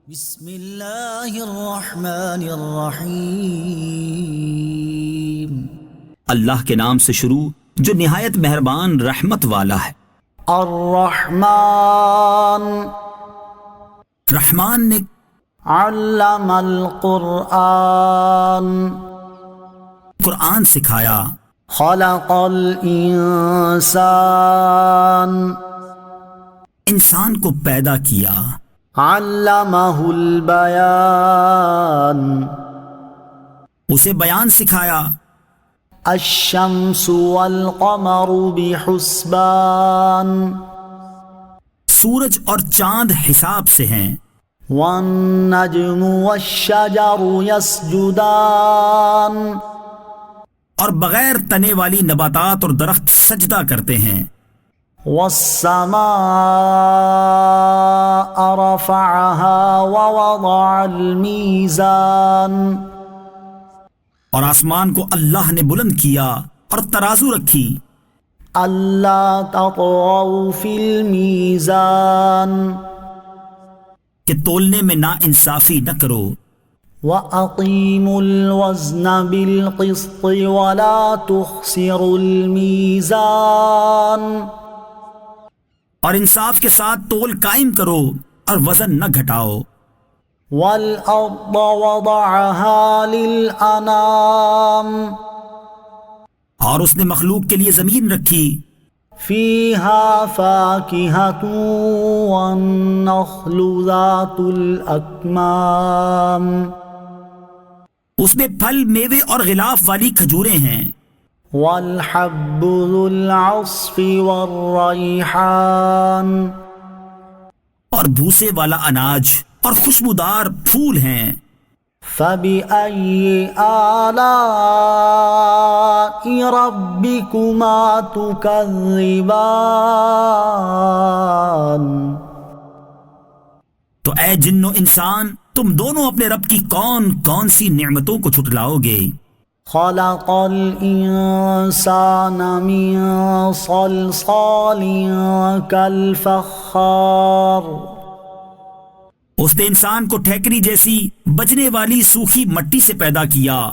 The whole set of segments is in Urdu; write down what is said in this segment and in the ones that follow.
بسم اللہ الرحمن الرحیم۔ اللہ کے نام سے شروع جو نہایت مہربان رحمت والا ہے۔ الرحمن رحمان نے علم القرآن قرآن سکھایا، خلق الانسان انسان کو پیدا کیا، علمہ البیان اسے بیان سکھایا۔ الشمس والقمر بحسبان سورج اور چاند حساب سے ہیں، والنجم والشجر يسجدان اور بغیر تنے والی نباتات اور درخت سجدہ کرتے ہیں۔ والسماء رفعها ووضع الميزان اور آسمان کو اللہ نے بلند کیا اور ترازو رکھی، ألا تطغوا في الميزان کہ تولنے میں نا انصافی نہ کرو، وأقيموا الوزن بالقسط ولا تخسروا الميزان اور انصاف کے ساتھ تول قائم کرو اور وزن نہ گھٹاؤ۔ والأرض وضعها للأنام اور اس نے مخلوق کے لیے زمین رکھی، فيها فاكهة والنخل ذات الأكمام اس میں پھل میوے اور غلاف والی کھجوریں ہیں، والحب ذو العصف والريحان اور بھوسے والا اناج اور خوشبودار پھول ہیں۔ فبأي آلاء ربكما تكذبان تو اے جن و انسان، تم دونوں اپنے رب کی کون کون سی نعمتوں کو جھٹلاؤ گے؟ خلق الإنسان من صلصال كالفخار اس نے انسان کو ٹھیکری جیسی بجنے والی سوکھی مٹی سے پیدا کیا،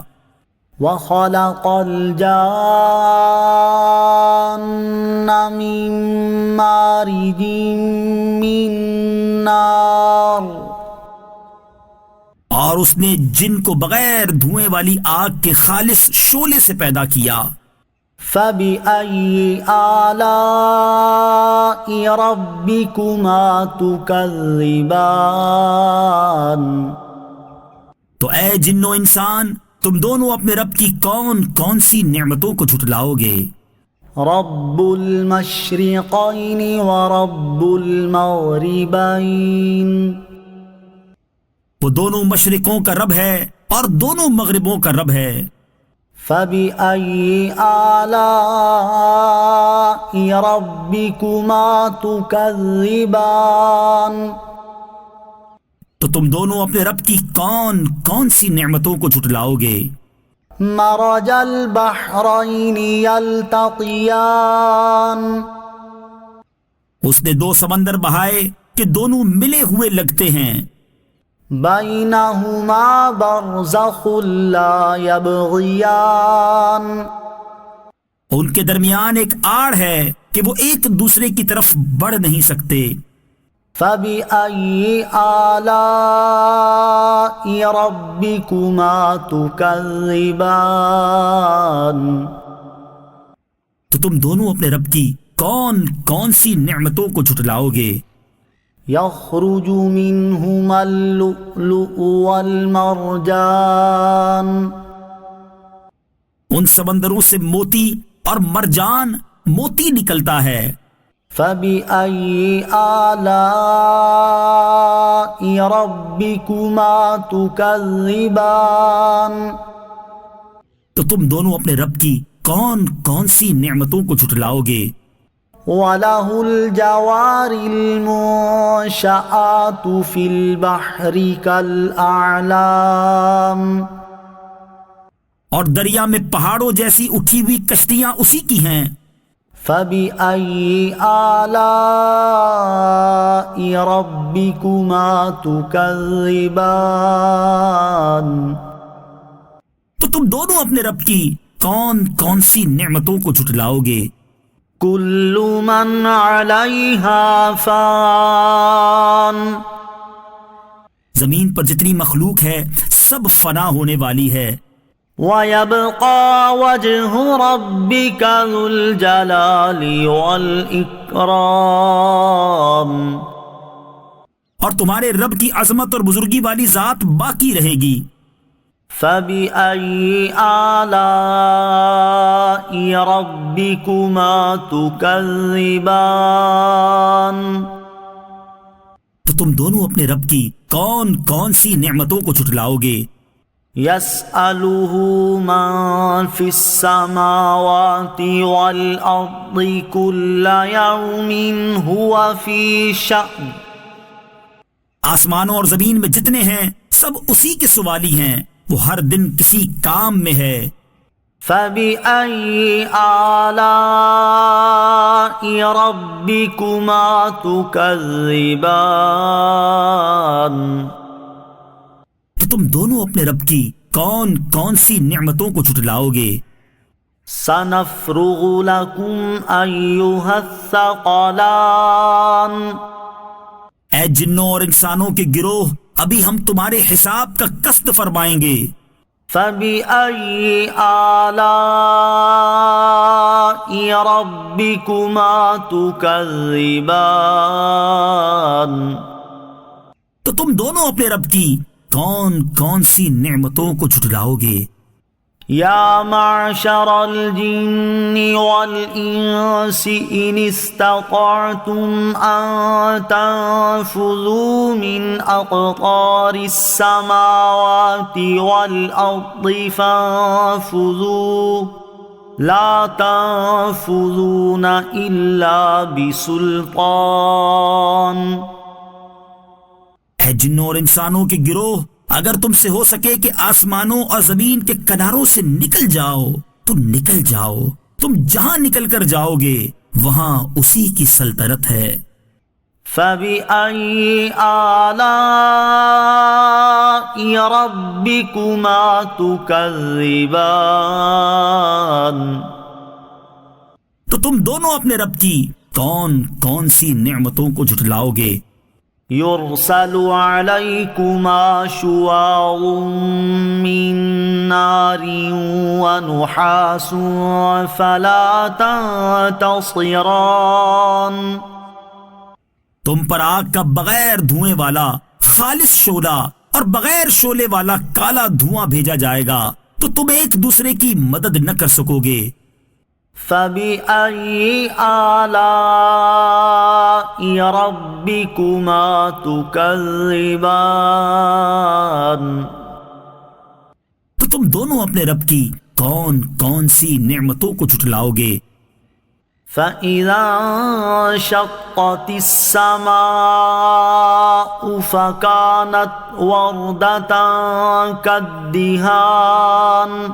وخلق الجان من مارج من نار اور اس نے جن کو بغیر دھوئیں والی آگ کے خالص شعلے سے پیدا کیا۔ فبأي آلاء ربكما تكذبان تو اے جن و انسان، تم دونوں اپنے رب کی کون کون سی نعمتوں کو جھٹلاؤ گے؟ رب المشرقين ورب المغربين وہ دونوں مشرقوں کا رب ہے اور دونوں مغربوں کا رب ہے۔ فبأي آلاء ربكما تكذبان تو تم دونوں اپنے رب کی کون کون سی نعمتوں کو جھٹلاؤ گے؟ مرج البحرين يلتقيان اس نے دو سمندر بہائے کہ دونوں ملے ہوئے لگتے ہیں، بينهما برزخ لا يبغيان ان کے درمیان ایک آڑ ہے کہ وہ ایک دوسرے کی طرف بڑھ نہیں سکتے۔ فبأي آلاء ربكما تكذبان تو تم دونوں اپنے رب کی کون کون سی نعمتوں کو جھٹلاؤ گے؟ يخرج منهما اللؤلؤ والمرجان ان سمندروں سے موتی اور مرجان موتی نکلتا ہے۔ فبأي آلاء ربكما تكذبان تو تم دونوں اپنے رب کی کون کون سی نعمتوں کو جھٹلاؤ گے؟ وَلَهُ الْجَوَارِ الْمُنشَآتُ فِي الْبَحْرِ كَالْأَعْلَامِ اور دریا میں پہاڑوں جیسی اٹھی ہوئی کشتیاں اسی کی ہیں۔ فبأي آلاء ربكما تكذبان تو تم دونوں اپنے رب کی کون کون سی نعمتوں کو جھٹلاؤ گے؟ كل من عليها فان زمین پر جتنی مخلوق ہے سب فنا ہونے والی ہے، ويبقى وجه ربك ذو الجلال والإكرام اور تمہارے رب کی عظمت اور بزرگی والی ذات باقی رہے گی۔ فبأي آلاء ربكما تكذبان تو تم دونوں اپنے رب کی کون کون سی نعمتوں کو جھٹلاؤ گے؟ يسأله من في السماوات والأرض كل يوم هو في شأن آسمانوں اور زمین میں جتنے ہیں سب اسی کے سوالی ہیں، وہ ہر دن کسی کام میں ہے۔ فبأي آلاء ربكما تكذبان تو تم دونوں اپنے رب کی کون کون سی نعمتوں کو جھٹلاؤ گے؟ سنفرغ لكم أيها الثقلان اے جنوں اور انسانوں کے گروہ، ابھی ہم تمہارے حساب کا قصد فرمائیں گے۔ فبأي آلاء ربكما تكذبان تو تم دونوں اپنے رب کی کون کون سی نعمتوں کو جھٹلاؤ گے؟ یا معشر الجن والانس ان استطعتم ان تنفذوا من اقطار السماوات والارض فانفذوا لا تنفذون الا بسلطان اے جنوں اور انسانوں کے گروہ، اگر تم سے ہو سکے کہ آسمانوں اور زمین کے کناروں سے نکل جاؤ تو نکل جاؤ، تم جہاں نکل کر جاؤ گے وہاں اسی کی سلطنت ہے۔ فبأي آلاء ربكما تكذبان تو تم دونوں اپنے رب کی کون کون سی نعمتوں کو جھٹلاؤ گے؟ يرسل عليكما شواظ من نار ونحاس فلا تنتصران تم پر آگ کا بغیر دھوئیں والا خالص شعلہ اور بغیر شعلے والا کالا دھواں بھیجا جائے گا تو تم ایک دوسرے کی مدد نہ کر سکو گے۔ فبأي آلاء ربكما تكذبان تو تم دونوں اپنے رب کی کون کون سی نعمتوں کو جھٹلاؤ گے؟ فإذا انشقت السماء فكانت وردة كالدهان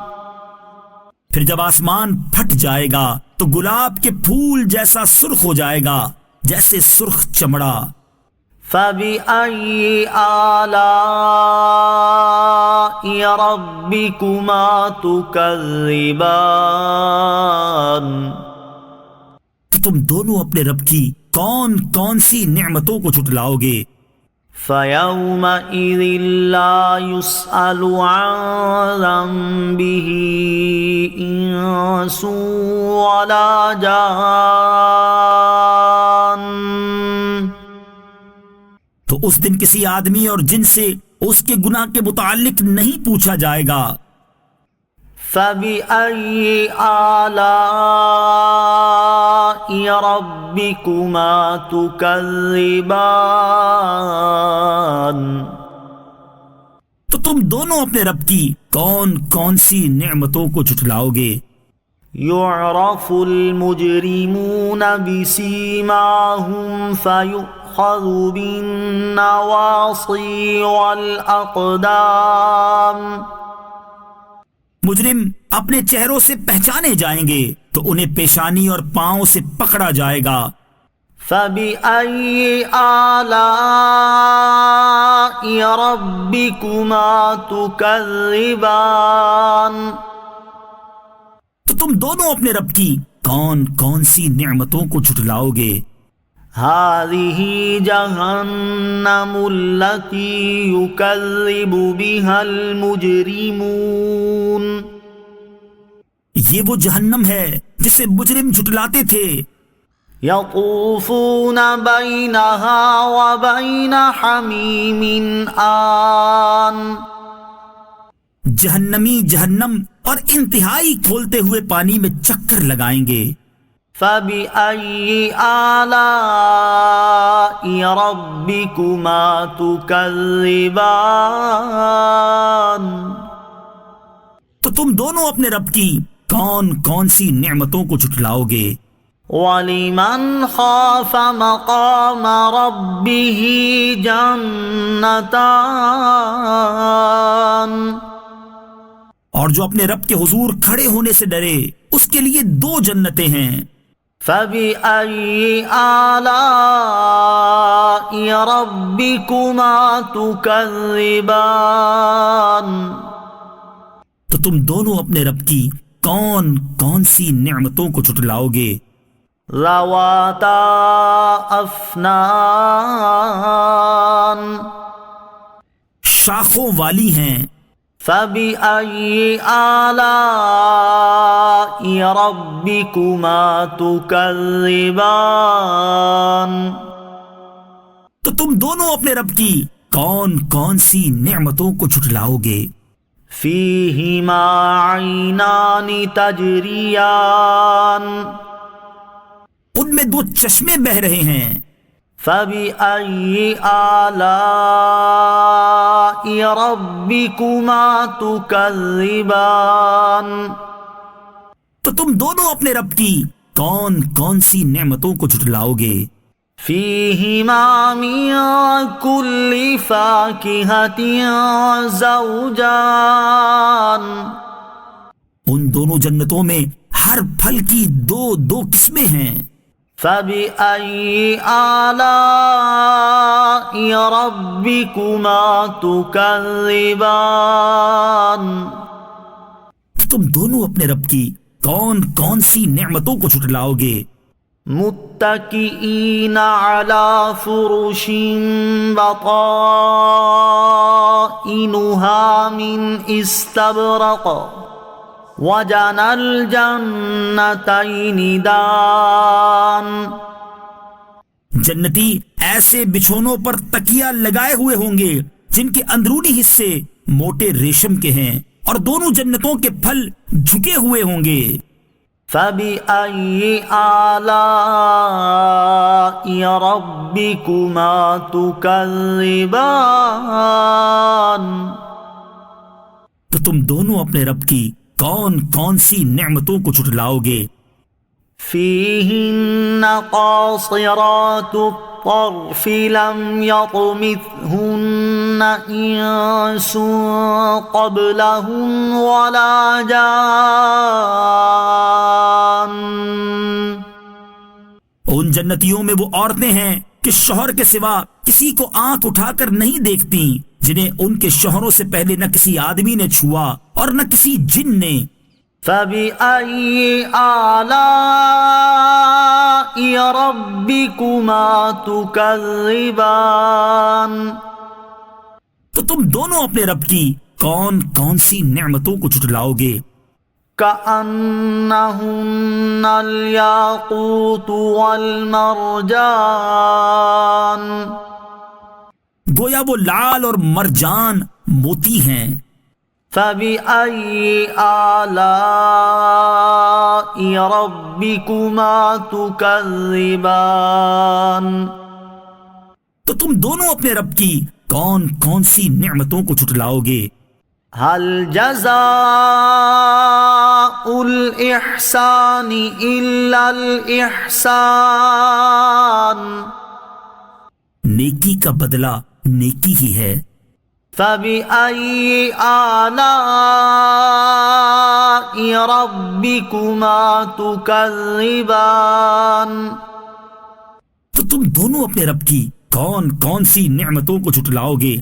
پھر جب آسمان پھٹ جائے گا تو گلاب کے پھول جیسا سرخ ہو جائے گا جیسے سرخ چمڑا۔ فبأي آلاء ربكما تكذبان تو تم دونوں اپنے رب کی کون کون سی نعمتوں کو جھٹلاؤ گے؟ فيومئذ لا يسأل عن ذنبه إنس ولا جان تو اس دن کسی آدمی اور جن سے اس کے گناہ کے متعلق نہیں پوچھا جائے گا۔ فبأي آلاء ربكما تكذبان تو تم دونوں اپنے رب کی کون کون سی نعمتوں کو جھٹلاؤ گے؟ يعرف المجرمون بسيماهم فيؤخذ بالنواصي والأقدام مجرم اپنے چہروں سے پہچانے جائیں گے تو انہیں پیشانی اور پاؤں سے پکڑا جائے گا۔ فَبِأَيِّ آلَاءِ رَبِّكُمَا تُكَذِّبَانِ؟ تو تم دونوں اپنے رب کی کون کون سی نعمتوں کو جھٹلاؤ گے؟ هَذِهِ جَهَنَّمُ الَّتِي يُكَذِّبُ بِهَا الْمُجْرِمُونَ۔ یہ وہ جہنم ہے جسے مجرم جھٹلاتے تھے۔ يَطُوفُونَ بَيْنَهَا وَبَيْنَ حَمِيمٍ آن۔ جہنمی جہنم اور انتہائی کھولتے ہوئے پانی میں چکر لگائیں گے۔ فَبِأَيِّ آلَاءِ رَبِّكُمَا تُكَذِّبَانِ؟ تو تم دونوں اپنے رب کی کون کون سی نعمتوں کو جھٹلاؤ گے؟ وَلِمَنْ خَافَ مَقَامَ رَبِّهِ جَنَّتَانِ۔ اور جو اپنے رب کے حضور کھڑے ہونے سے ڈرے اس کے لیے 2 جنتیں ہیں۔ فَبِأَيِّ آلَاءِ رَبِّكُمَا تُكَذِّبَانِ؟ تو تم دونوں اپنے رب کی کون کون سی نعمتوں کو جھٹلاؤ گے؟ ذَوَاتَا أَفْنَانٍ۔ شاخوں والی ہیں۔ فَبِأَيِّ آلَاءِ رَبِّكُمَا تُكَذِّبَانِ؟ تو تم دونوں اپنے رب کی کون کون سی نعمتوں کو جھٹلاؤ گے؟ فِيهِمَا عَيْنَانِ تَجْرِيَانِ۔ ان میں 2 چشمے بہہ رہے ہیں۔ فَبِأَيِّ آلَاءِ رَبِّكُمَا تُكَذِّبَانِ؟ تو تم دونوں اپنے رب کی کون کون سی نعمتوں کو جھٹلاؤ گے؟ فِيهِمَا مِن كُلِّ فَاكِهَةٍ زَوْجَانِ۔ ان دونوں جنتوں میں ہر پھل کی 2 قسمیں ہیں۔ فَبِأَيِّ آلَاءِ رَبِّكُمَا تُكَذِّبَانِ؟ تم دونوں اپنے رب کی کون کون سی نعمتوں کو جھٹلاؤ گے؟ متکئین علی فرش بطائنها من استبرق وجنى الجنتین دان۔ جنتی ایسے بچھونوں پر تکیہ لگائے ہوئے ہوں گے جن کے اندرونی حصے موٹے ریشم کے ہیں اور دونوں جنتوں کے پھل جھکے ہوئے ہوں گے۔ فَبِأَيِّ آلَاءِ رَبِّكُمَا تُكَذِّبَانِ؟ تو تم دونوں اپنے رب کی کون کون سی نعمتوں کو جھٹلاؤ گے؟ فِيهِنَّ قَاصِرَاتُ الطَّرْفِ لَمْ يَطْمِثْهُنَّ إِنسٌ قَبْلَهُمْ وَلَا جَانٌّ۔ ان جنتیوں میں وہ عورتیں ہیں کہ شوہر کے سوا کسی کو آنکھ اٹھا کر نہیں دیکھتی، جنہیں ان کے شوہروں سے پہلے نہ کسی آدمی نے چھوا اور نہ کسی جن نے۔ فَبِأَيِّ آلَاءِ رَبِّكُمَا تُكَذِّبَانِ؟ تو تم دونوں اپنے رب کی کون کون سی نعمتوں کو جھٹلاؤ گے؟ كَأَنَّهُنَّ الْيَاقُوتُ وَالْمَرْجَانُ۔ گویا وہ لال اور مرجان موتی ہیں۔ فَبِأَيِّ آلَاءِ رَبِّكُمَا تُكَذِّبَانِ؟ تو تم دونوں اپنے رب کی کون کون سی نعمتوں کو جھٹلاؤ گے؟ هل جزاء الإحسان إلا الإحسان؟ نیکی کا بدلہ نیکی ہی ہے۔ فَبِأَيِّ آلَاءِ ربكما تكذبان تو تم دونوں اپنے رب کی کون کون سی نعمتوں کو جھٹلاؤ گے؟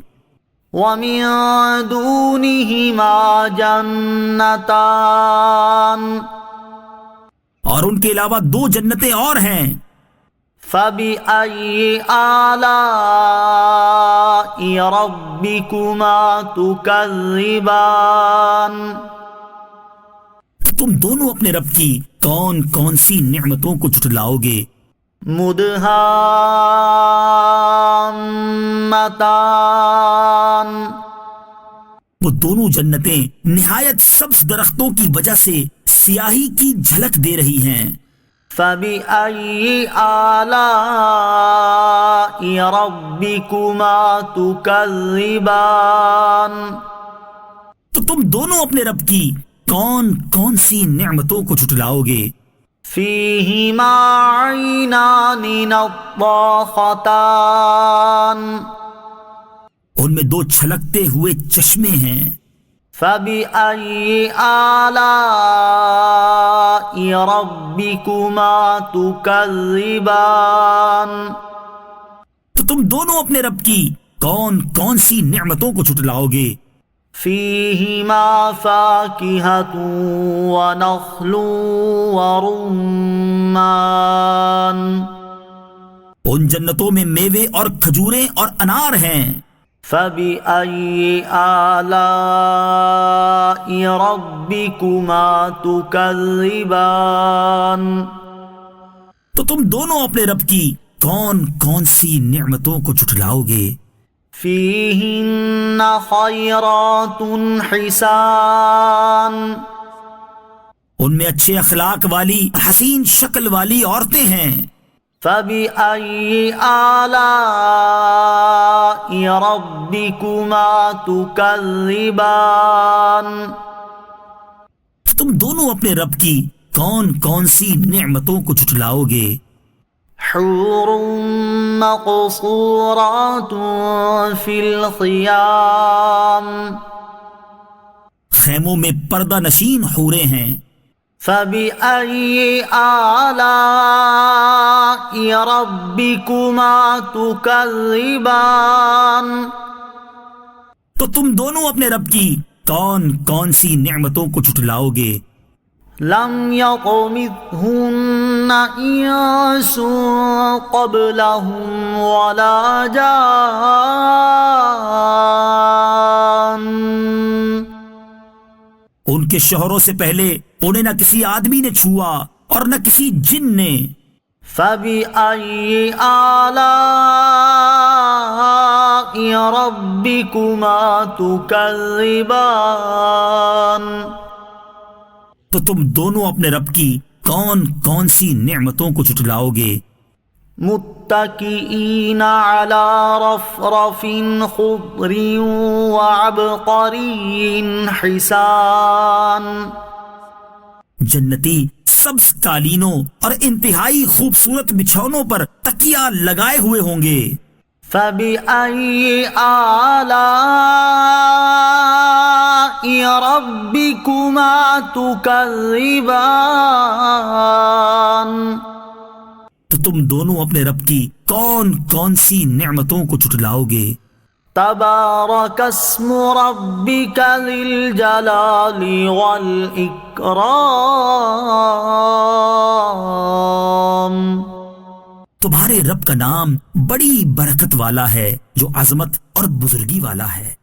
ومن دونهما جنتان اور ان کے علاوہ دو جنتیں اور ہیں۔ فبأي آلاء ربكما تكذبان تم دونوں اپنے رب کی کون کون سی نعمتوں کو جھٹلاؤ گے؟ مدہامتان وہ دونوں جنتیں نہایت سبز درختوں کی وجہ سے سیاہی کی جھلک دے رہی ہیں۔ فبأي آلاء ربكما تكذبان تو تم دونوں اپنے رب کی کون کون سی نعمتوں کو جھٹلاؤ گے؟ فيهما عينان نضاختان ان میں دو چھلکتے ہوئے چشمے ہیں۔ فبأي آلاء ربكما تكذبان تو تم دونوں اپنے رب کی کون کون سی نعمتوں کو جھٹلاؤ گے؟ فيهما فاكهة ونخل ورمان ان جنتوں میں میوے اور کھجوریں اور انار ہیں۔ فبأي آلاء ربكما تكذبان تو تم دونوں اپنے رب کی کون کون سی نعمتوں کو جھٹلاؤ گے؟ فيهن خيرات حسان ان میں اچھے اخلاق والی حسین شکل والی عورتیں ہیں۔ فبأي آلاء ربكما تكذبان تم دونوں اپنے رب کی کون کون سی نعمتوں کو جھٹلاؤ گے؟ حور مقصورات في الخيام خیموں میں پردہ نشین حوریں ہیں۔ فبأي آلاء ربكما تكذبان تو تم دونوں اپنے رب کی کون کون سی نعمتوں کو جھٹلاؤ گے؟ لم يطمثهن انس قبلهم ولا جان ان کے شوہروں سے پہلے انہیں نہ کسی آدمی نے چھوا اور نہ کسی جن نے۔ فبأي آلاء ربكما تكذبان تو تم دونوں اپنے رب کی کون کون سی نعمتوں کو جھٹلاؤ گے؟ متكئين على رفرف خضر وعبقري حسان جنتی سبز قالینوں اور انتہائی خوبصورت بچھونوں پر تکیہ لگائے ہوئے ہوں گے۔ فبأي آلاء ربكما تكذبان تو تم دونوں اپنے رب کی کون کون سی نعمتوں کو جھٹلاؤ گے؟ تبارك اسم ربك ذي الجلال والإكرام تمہارے رب کا نام بڑی برکت والا ہے جو عظمت اور بزرگی والا ہے۔